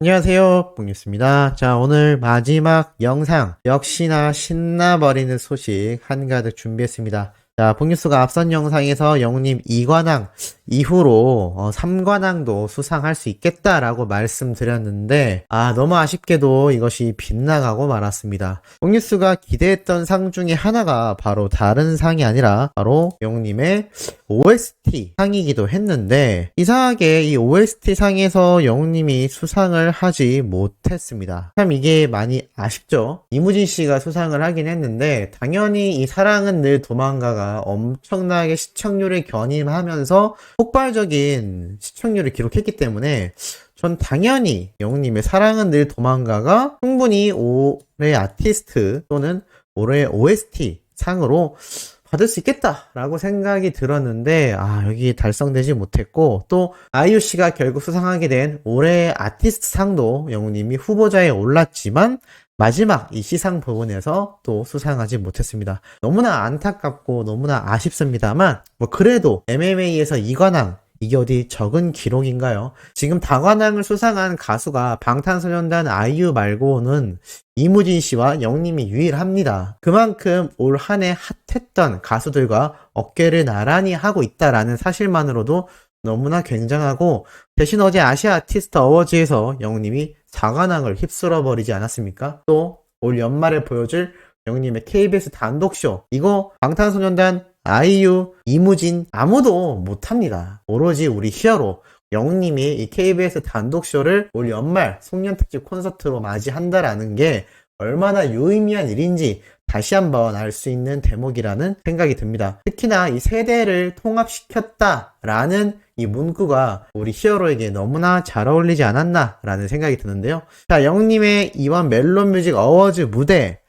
안녕하세요, 뽕뉴스입니다. 자, 오늘 마지막 영상, 역시나 신나버리는 소식 한가득 준비했습니다. 자, 뽕뉴스가 앞선 영상에서 영웅님 2관왕 이후로 3관왕도 수상할 수 있겠다라고 말씀드렸는데, 너무 아쉽게도 이것이 빗나가고 말았습니다. 뽕뉴스가 기대했던 상 중에 하나가 바로 다른 상이 아니라 바로 영웅님의 OST 상이기도 했는데, 이상하게 이 OST 상에서 영웅님이 수상을 하지 못했습니다. 참 이게 많이 아쉽죠. 이무진 씨가 수상을 하긴 했는데, 당연히 이 사랑은 늘 도망가가 엄청나게 시청률을 견인하면서 폭발적인 시청률을 기록했기 때문에 전 당연히 영웅님의 사랑은 늘 도망가가 충분히 올해 아티스트 또는 올해 OST 상으로 받을 수 있겠다라고 생각이 들었는데 여기 달성되지 못했고, 또 아이유씨가 결국 수상하게 된 올해 아티스트 상도 영웅님이 후보자에 올랐지만 마지막 이 시상 부분에서 또 수상하지 못했습니다. 너무나 안타깝고 너무나 아쉽습니다만 그래도 MMA에서 2관왕 이게 어디 적은 기록인가요? 지금 다관왕을 수상한 가수가 방탄소년단 아이유 말고는 이무진 씨와 영님이 유일합니다. 그만큼 올 한 해 핫했던 가수들과 어깨를 나란히 하고 있다라는 사실만으로도 너무나 굉장하고, 대신 어제 아시아 아티스트 어워즈에서 영님이 4관왕을 휩쓸어 버리지 않았습니까? 또 올 연말에 보여줄 영님의 KBS 단독쇼, 이거 방탄소년단 아이유, 이무진 아무도 못합니다. 오로지 우리 히어로 영님이 이 KBS 단독쇼를 올 연말 송년특집 콘서트로 맞이한다라는 게 얼마나 유의미한 일인지 다시 한번 알 수 있는 대목이라는 생각이 듭니다. 특히나 이 세대를 통합시켰다라는 이 문구가 우리 히어로에게 너무나 잘 어울리지 않았나라는 생각이 드는데요. 자, 영님의 이번 멜론뮤직 어워즈 무대,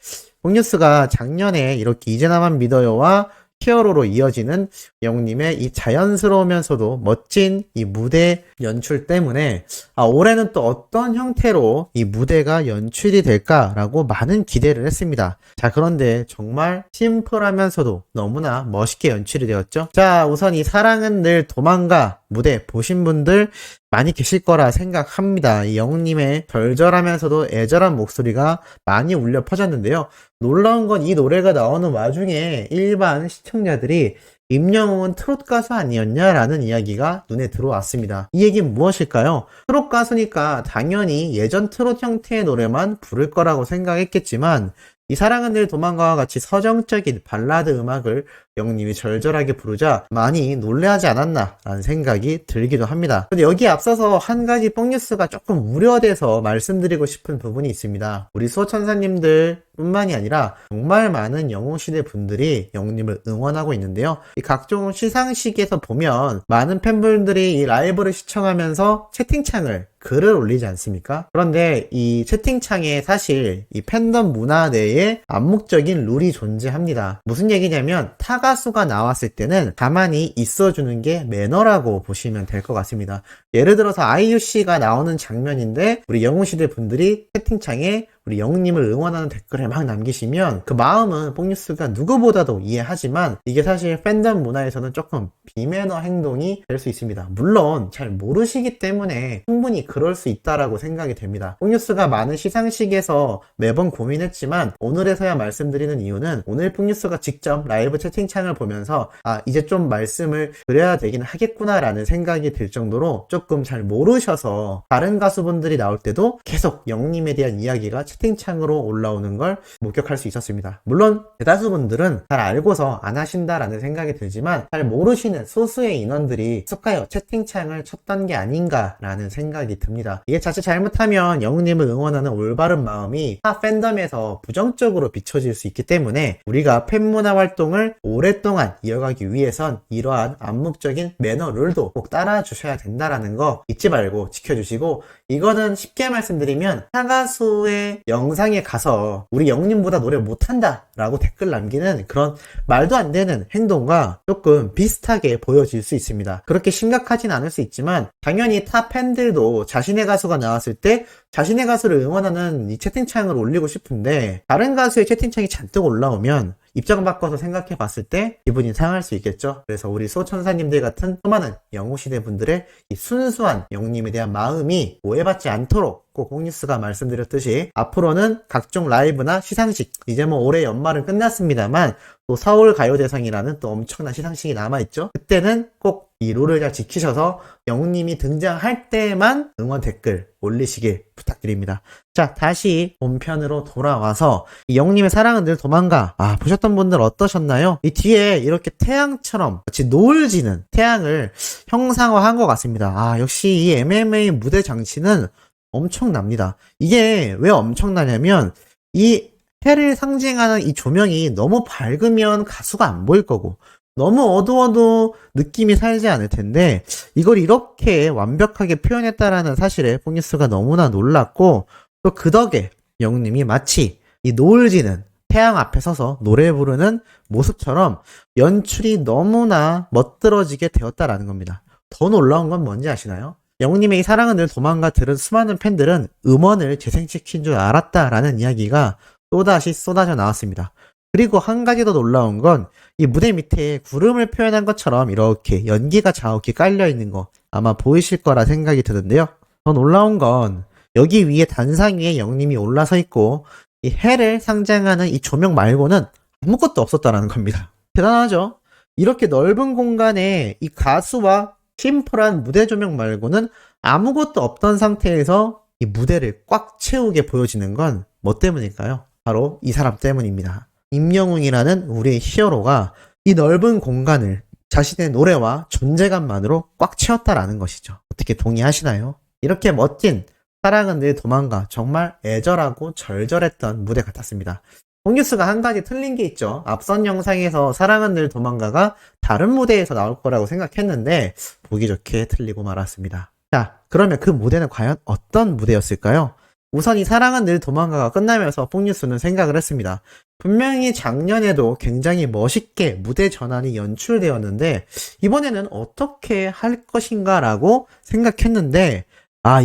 뽕뉴스가 작년에 이렇게 이제 나만 믿어요와 히어로로 이어지는 영웅님의 이 자연스러우면서도 멋진 이 무대 연출 때문에 올해는 또 어떤 형태로 이 무대가 연출이 될까라고 많은 기대를 했습니다. 자, 그런데 정말 심플하면서도 너무나 멋있게 연출이 되었죠. 자, 우선 이 사랑은 늘 도망가 무대 보신 분들 많이 계실 거라 생각합니다. 이 영웅님의 절절하면서도 애절한 목소리가 많이 울려 퍼졌는데요. 놀라운 건 이 노래가 나오는 와중에 일반 시청자들이 임영웅은 트롯 가수 아니었냐라는 이야기가 눈에 들어왔습니다. 이 얘기는 무엇일까요? 트롯 가수니까 당연히 예전 트롯 형태의 노래만 부를 거라고 생각했겠지만, 이 사랑은 늘 도망가와 같이 서정적인 발라드 음악을 영웅님이 절절하게 부르자 많이 놀래하지 않았나라는 생각이 들기도 합니다. 근데 여기에 앞서서 한 가지 뽕뉴스가 조금 우려돼서 말씀드리고 싶은 부분이 있습니다. 우리 수호천사님들 뿐만이 아니라 정말 많은 영웅시대 분들이 영웅님을 응원하고 있는데요. 이 각종 시상식에서 보면 많은 팬분들이 이 라이브를 시청하면서 채팅창을 글을 올리지 않습니까? 그런데 이 채팅창에 사실 이 팬덤 문화 내에 암묵적인 룰이 존재합니다. 무슨 얘기냐면 타가수가 나왔을 때는 가만히 있어주는 게 매너라고 보시면 될 것 같습니다. 예를 들어서 아이유씨가 나오는 장면인데 우리 영웅시대 분들이 채팅창에 우리 영웅님을 응원하는 댓글을 막 남기시면 그 마음은 뽕뉴스가 누구보다도 이해하지만 이게 사실 팬덤 문화에서는 조금 비매너 행동이 될 수 있습니다. 물론 잘 모르시기 때문에 충분히 그럴 수 있다라고 생각이 됩니다. 뽕뉴스가 많은 시상식에서 매번 고민했지만 오늘에서야 말씀드리는 이유는 오늘 뽕뉴스가 직접 라이브 채팅창을 보면서 이제 좀 말씀을 드려야 되긴 하겠구나 라는 생각이 들 정도로 조금 잘 모르셔서 다른 가수분들이 나올 때도 계속 영웅님에 대한 이야기가 채팅창으로 올라오는 걸 목격할 수 있었습니다. 물론 대다수분들은 잘 알고서 안 하신다라는 생각이 들지만 잘 모르시는 소수의 인원들이 쑥하여 채팅창을 쳤던 게 아닌가라는 생각이 듭니다. 이게 자칫 잘못하면 영웅님을 응원하는 올바른 마음이 타 팬덤에서 부정적으로 비춰질 수 있기 때문에 우리가 팬문화 활동을 오랫동안 이어가기 위해선 이러한 암묵적인 매너 룰도 꼭 따라 주셔야 된다라는 거 잊지 말고 지켜주시고, 이거는 쉽게 말씀드리면 타가수의 영상에 가서 우리 영웅님보다 노래 못한다 라고 댓글 남기는 그런 말도 안 되는 행동과 조금 비슷하게 보여질 수 있습니다. 그렇게 심각하진 않을 수 있지만 당연히 타 팬들도 자신의 가수가 나왔을 때 자신의 가수를 응원하는 이 채팅창을 올리고 싶은데 다른 가수의 채팅창이 잔뜩 올라오면 입장 바꿔서 생각해 봤을 때 기분이 상할 수 있겠죠. 그래서 우리 소천사님들 같은 수많은 영호시대 분들의 이 순수한 영님에 대한 마음이 오해받지 않도록 꼭 홍뉴스가 말씀드렸듯이 앞으로는 각종 라이브나 시상식, 이제 뭐 올해 연말은 끝났습니다만 또 서울 가요대상이라는 또 엄청난 시상식이 남아있죠. 그때는 꼭 이 룰을 잘 지키셔서 영님이 등장할 때만 응원 댓글 올리시길 부탁드립니다. 자, 다시 본편으로 돌아와서 이 영님의 사랑은 늘 도망가. 보셨던 분들 어떠셨나요? 이 뒤에 이렇게 태양처럼 같이 노을 지는 태양을 형상화한 것 같습니다. 역시 이 MMA 무대 장치는 엄청납니다. 이게 왜 엄청나냐면 이 해를 상징하는 이 조명이 너무 밝으면 가수가 안 보일 거고 너무 어두워도 느낌이 살지 않을 텐데 이걸 이렇게 완벽하게 표현했다라는 사실에 폭뉴스가 너무나 놀랐고 또 그 덕에 영님이 마치 이 노을 지는 태양 앞에 서서 노래 부르는 모습처럼 연출이 너무나 멋들어지게 되었다라는 겁니다. 더 놀라운 건 뭔지 아시나요? 영님의 이 사랑은 늘 도망가 들은 수많은 팬들은 음원을 재생시킨 줄 알았다라는 이야기가 또다시 쏟아져 나왔습니다. 그리고 한 가지 더 놀라운 건 이 무대 밑에 구름을 표현한 것처럼 이렇게 연기가 자욱히 깔려있는 거 아마 보이실 거라 생각이 드는데요. 더 놀라운 건 여기 위에 단상 위에 영님이 올라서 있고 이 해를 상징하는 이 조명 말고는 아무것도 없었다는 겁니다. 대단하죠? 이렇게 넓은 공간에 이 가수와 심플한 무대 조명 말고는 아무것도 없던 상태에서 이 무대를 꽉 채우게 보여지는 건 뭐 때문일까요? 바로 이 사람 때문입니다. 임영웅이라는 우리의 히어로가 이 넓은 공간을 자신의 노래와 존재감만으로 꽉 채웠다라는 것이죠. 어떻게 동의하시나요? 이렇게 멋진 사랑은 늘 도망가 정말 애절하고 절절했던 무대 같았습니다. 홍뉴스가 한 가지 틀린 게 있죠. 앞선 영상에서 사랑은 늘 도망가가 다른 무대에서 나올 거라고 생각했는데 보기 좋게 틀리고 말았습니다. 자, 그러면 그 무대는 과연 어떤 무대였을까요? 우선 이 사랑은 늘 도망가가 끝나면서 폭뉴스는 생각을 했습니다. 분명히 작년에도 굉장히 멋있게 무대 전환이 연출되었는데 이번에는 어떻게 할 것인가 라고 생각했는데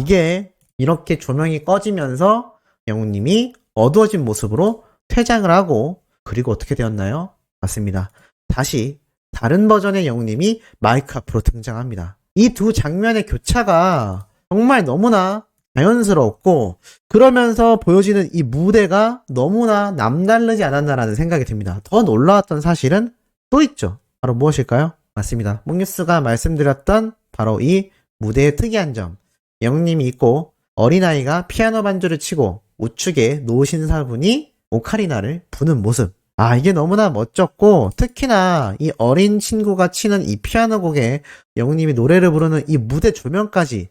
이게 이렇게 조명이 꺼지면서 영웅님이 어두워진 모습으로 퇴장을 하고 그리고 어떻게 되었나요? 맞습니다. 다시 다른 버전의 영웅님이 마이크 앞으로 등장합니다. 이 두 장면의 교차가 정말 너무나 자연스럽고 그러면서 보여지는 이 무대가 너무나 남다르지 않았나라는 생각이 듭니다. 더 놀라웠던 사실은 또 있죠. 바로 무엇일까요? 맞습니다. 목뉴스가 말씀드렸던 바로 이 무대의 특이한 점. 영웅님이 있고 어린아이가 피아노 반주를 치고 우측에 노신사분이 오카리나를 부는 모습. 이게 너무나 멋졌고 특히나 이 어린 친구가 치는 이 피아노 곡에 영웅님이 노래를 부르는 이 무대 조명까지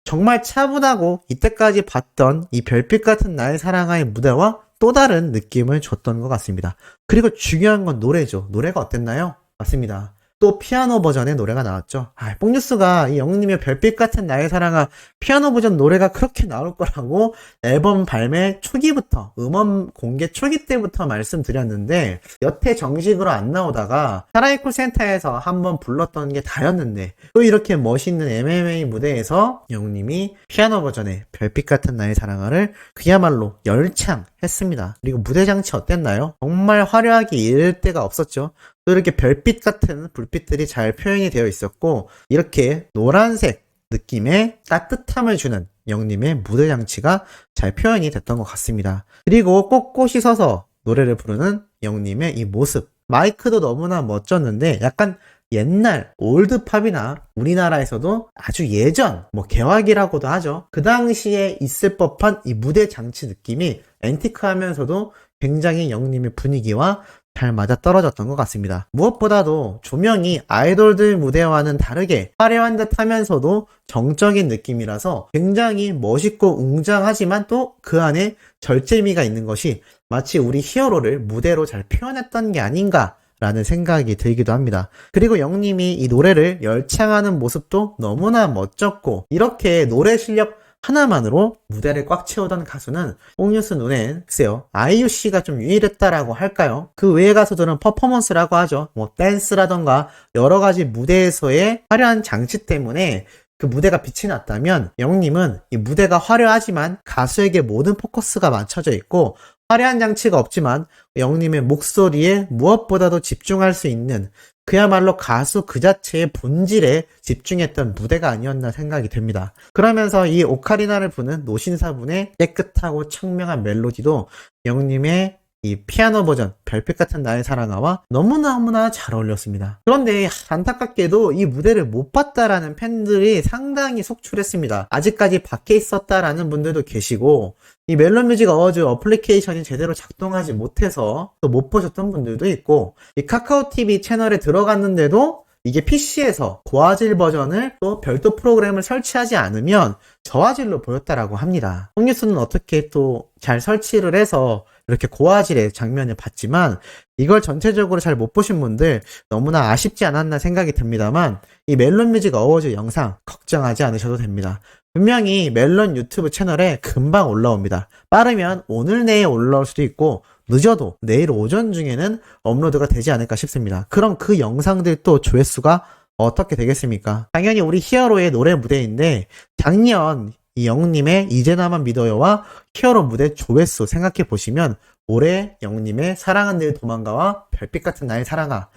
정말 차분하고 이때까지 봤던 이 별빛 같은 나의 사랑아의 무대와 또 다른 느낌을 줬던 것 같습니다. 그리고 중요한 건 노래죠. 노래가 어땠나요? 맞습니다. 또 피아노 버전의 노래가 나왔죠. 뽕뉴스가 이 영웅님의 별빛 같은 나의 사랑아 피아노 버전 노래가 그렇게 나올 거라고 앨범 발매 초기부터 음원 공개 초기 때부터 말씀드렸는데 여태 정식으로 안 나오다가 사라이콜 센터에서 한번 불렀던 게 다였는데 또 이렇게 멋있는 MMA 무대에서 영웅님이 피아노 버전의 별빛 같은 나의 사랑아를 그야말로 열창했습니다. 그리고 무대 장치 어땠나요? 정말 화려하게 이를 데가 없었죠. 또 이렇게 별빛 같은 불빛들이 잘 표현이 되어 있었고 이렇게 노란색 느낌의 따뜻함을 주는 영님의 무대 장치가 잘 표현이 됐던 것 같습니다. 그리고 꼿꼿이 서서 노래를 부르는 영님의 이 모습 마이크도 너무나 멋졌는데 약간 옛날 올드팝이나 우리나라에서도 아주 예전 개화기라고도 하죠. 그 당시에 있을 법한 이 무대 장치 느낌이 앤티크하면서도 굉장히 영님의 분위기와 잘 맞아떨어졌던 것 같습니다. 무엇보다도 조명이 아이돌들 무대와는 다르게 화려한 듯 하면서도 정적인 느낌이라서 굉장히 멋있고 웅장하지만 또 그 안에 절제미가 있는 것이 마치 우리 히어로를 무대로 잘 표현했던 게 아닌가 라는 생각이 들기도 합니다. 그리고 영님이 이 노래를 열창하는 모습도 너무나 멋졌고 이렇게 노래 실력 하나만으로 무대를 꽉 채우던 가수는 뽕뉴스 눈엔 글쎄요 아이유씨가 좀 유일했다라고 할까요? 그 외의 가수들은 퍼포먼스라고 하죠. 댄스라던가 여러가지 무대에서의 화려한 장치 때문에 그 무대가 빛이 났다면 영웅님은 이 무대가 화려하지만 가수에게 모든 포커스가 맞춰져 있고 화려한 장치가 없지만 영웅님의 목소리에 무엇보다도 집중할 수 있는 그야말로 가수 그 자체의 본질에 집중했던 무대가 아니었나 생각이 됩니다. 그러면서 이 오카리나를 부는 노신사분의 깨끗하고 청명한 멜로디도 영웅님의 이 피아노 버전 별빛 같은 나의 사랑아와 너무너무나 잘 어울렸습니다. 그런데 안타깝게도 이 무대를 못 봤다라는 팬들이 상당히 속출했습니다. 아직까지 밖에 있었다라는 분들도 계시고 이 멜론뮤직 어워즈 어플리케이션이 제대로 작동하지 못해서 또 못 보셨던 분들도 있고 이 카카오TV 채널에 들어갔는데도 이게 PC에서 고화질 버전을 또 별도 프로그램을 설치하지 않으면 저화질로 보였다라고 합니다. 홈뉴스는 어떻게 또 잘 설치를 해서 이렇게 고화질의 장면을 봤지만 이걸 전체적으로 잘 못 보신 분들 너무나 아쉽지 않았나 생각이 듭니다만 이 멜론뮤직 어워즈 영상 걱정하지 않으셔도 됩니다. 분명히 멜론 유튜브 채널에 금방 올라옵니다. 빠르면 오늘 내에 올라올 수도 있고 늦어도 내일 오전 중에는 업로드가 되지 않을까 싶습니다. 그럼 그 영상들 또 조회수가 어떻게 되겠습니까? 당연히 우리 히어로의 노래 무대인데 작년 이 영웅님의 이제 나만 믿어요와 히어로 무대 조회수 생각해 보시면 올해 영웅님의 사랑은 늘 도망가와 별빛 같은 나의 사랑아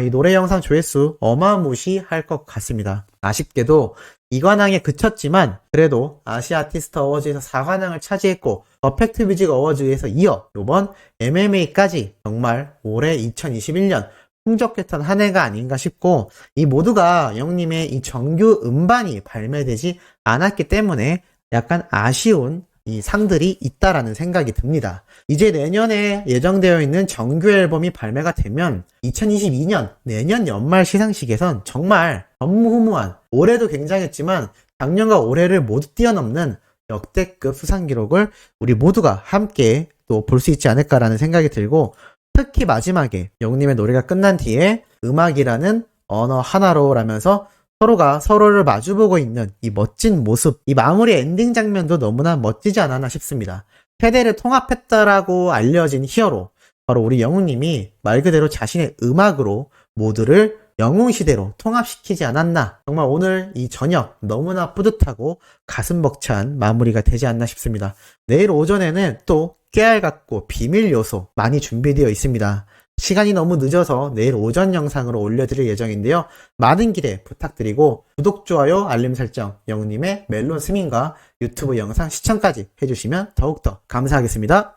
이 노래 영상 조회수 어마무시할 것 같습니다. 아쉽게도 2관왕에 그쳤지만 그래도 아시아 아티스트 어워즈에서 4관왕을 차지했고 퍼펙트 뮤직 어워즈에서 이어 이번 MMA까지 정말 올해 2021년 풍족했던 한 해가 아닌가 싶고 이 모두가 영웅님의 이 정규 음반이 발매되지 않았기 때문에 약간 아쉬운 이 상들이 있다라는 생각이 듭니다. 이제 내년에 예정되어 있는 정규 앨범이 발매가 되면 2022년 내년 연말 시상식에선 정말 전무후무한 올해도 굉장했지만 작년과 올해를 모두 뛰어넘는 역대급 수상 기록을 우리 모두가 함께 또 볼 수 있지 않을까라는 생각이 들고 특히 마지막에 영웅님의 노래가 끝난 뒤에 음악이라는 언어 하나로 라면서 서로가 서로를 마주보고 있는 이 멋진 모습, 이 마무리 엔딩 장면도 너무나 멋지지 않았나 싶습니다. 세대를 통합했다라고 알려진 히어로, 바로 우리 영웅님이 말 그대로 자신의 음악으로 모두를 영웅시대로 통합시키지 않았나. 정말 오늘 이 저녁 너무나 뿌듯하고 가슴 벅찬 마무리가 되지 않나 싶습니다. 내일 오전에는 또 깨알 같고 비밀 요소 많이 준비되어 있습니다. 시간이 너무 늦어서 내일 오전 영상으로 올려드릴 예정인데요. 많은 기대 부탁드리고 구독, 좋아요, 알림 설정, 영웅님의 멜론 스밍과 유튜브 영상 시청까지 해주시면 더욱더 감사하겠습니다.